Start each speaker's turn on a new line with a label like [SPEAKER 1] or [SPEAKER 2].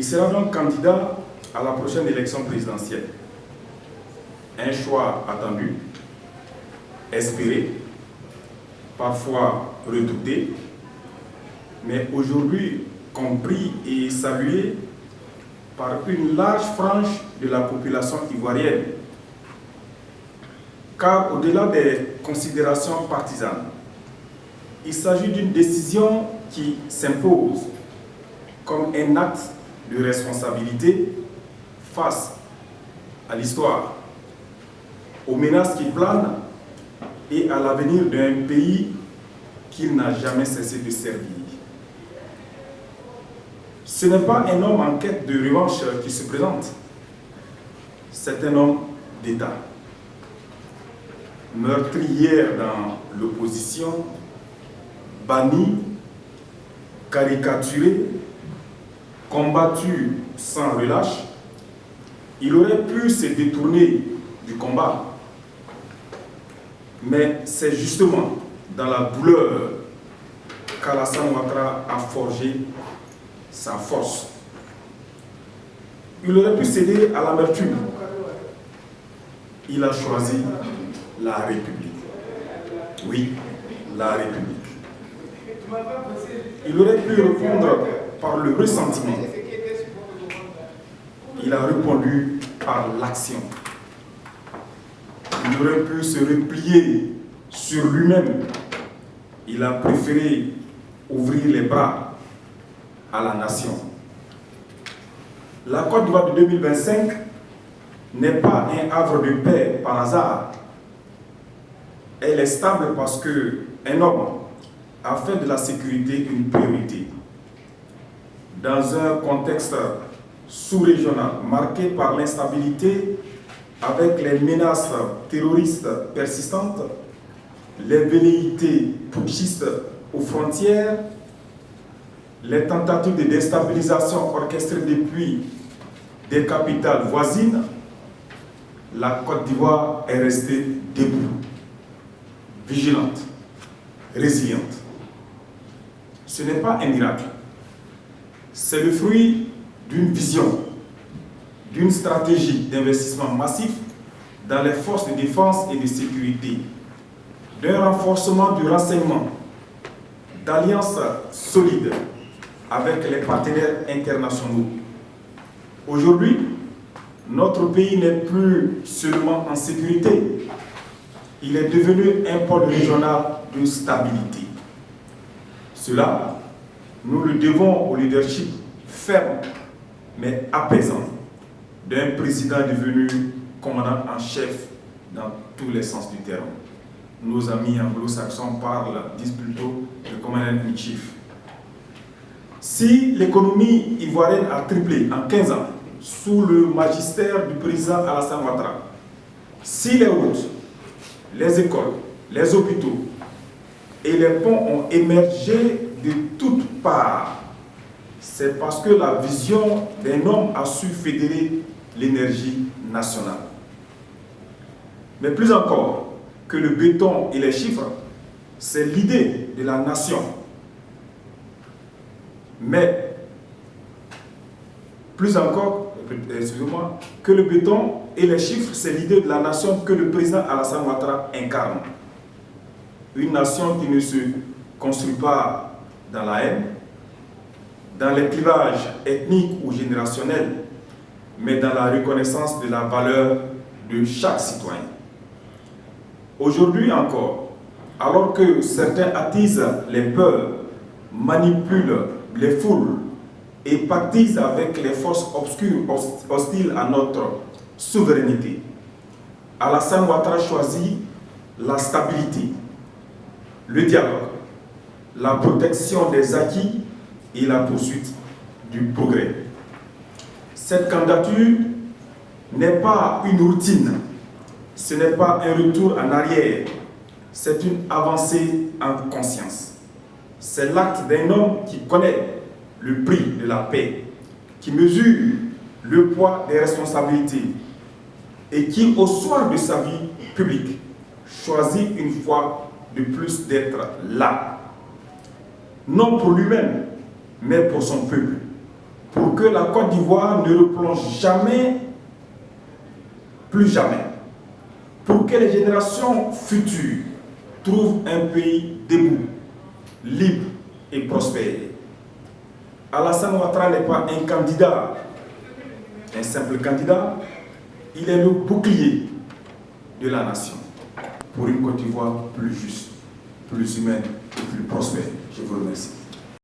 [SPEAKER 1] Il sera donc candidat à la prochaine élection présidentielle. Un choix attendu, espéré, parfois redouté, mais aujourd'hui compris et salué par une large frange de la population ivoirienne. Car au-delà des considérations partisanes, il s'agit d'une décision qui s'impose comme un acte de responsabilité face à l'histoire, aux menaces qui planent et à l'avenir d'un pays qu'il n'a jamais cessé de servir. Ce n'est pas un homme en quête de revanche qui se présente, c'est un homme d'État. Meurtrière dans l'opposition, banni, caricaturé, combattu sans relâche, il aurait pu se détourner du combat. Mais c'est justement dans la douleur qu'Alassane Ouattara a forgé sa force. Il aurait pu céder à l'amertume. Il a choisi la République. Oui, la République. Il aurait pu répondre par le ressentiment. Il a répondu par l'action. Il aurait pu se replier sur lui-même. Il a préféré ouvrir les bras à la nation. La Côte d'Ivoire de 2025 n'est pas un havre de paix par hasard. Elle est stable parce qu'un homme a fait de la sécurité une priorité. Dans un contexte sous-régional marqué par l'instabilité, avec les menaces terroristes persistantes, les velléités putschistes aux frontières, les tentatives de déstabilisation orchestrées depuis des capitales voisines, la Côte d'Ivoire est restée debout, vigilante, résiliente. Ce n'est pas un miracle. C'est le fruit d'une vision, d'une stratégie d'investissement massif dans les forces de défense et de sécurité, d'un renforcement du renseignement, d'alliances solides avec les partenaires internationaux. Aujourd'hui, notre pays n'est plus seulement en sécurité, il est devenu un pôle régional de stabilité. Cela, nous le devons au leadership ferme mais apaisant d'un président devenu commandant en chef dans tous les sens du terme. Nos amis anglo-saxons disent plutôt le commandant in chief. Si l'économie ivoirienne a triplé en 15 ans sous le magistère du président Alassane Ouattara, si les routes, les écoles, les hôpitaux et les ponts ont émergé de toutes parts, c'est parce que la vision d'un homme a su fédérer l'énergie nationale. Mais plus encore que le béton et les chiffres, c'est l'idée de la nation. Mais plus encore, excusez-moi, que le béton et les chiffres, c'est l'idée de la nation que le président Alassane Ouattara incarne. Une nation qui ne se construit pas dans la haine, dans les clivages ethniques ou générationnels, mais dans la reconnaissance de la valeur de chaque citoyen. Aujourd'hui encore, alors que certains attisent les peurs, manipulent les foules et pactisent avec les forces obscures hostiles à notre souveraineté, Alassane Ouattara choisit la stabilité, le dialogue, la protection des acquis et la poursuite du progrès. Cette candidature n'est pas une routine, ce n'est pas un retour en arrière, c'est une avancée en conscience. C'est l'acte d'un homme qui connaît le prix de la paix, qui mesure le poids des responsabilités et qui, au soir de sa vie publique, choisit une fois de plus d'être là, non pour lui-même, mais pour son peuple. pour que la Côte d'Ivoire ne replonge jamais, plus jamais, pour que les générations futures trouvent un pays debout, libre et prospère. Alassane Ouattara n'est pas un candidat, un simple candidat, il est le bouclier de la nation pour une Côte d'Ivoire plus juste, plus humaine et plus prospère. Je vous remercie.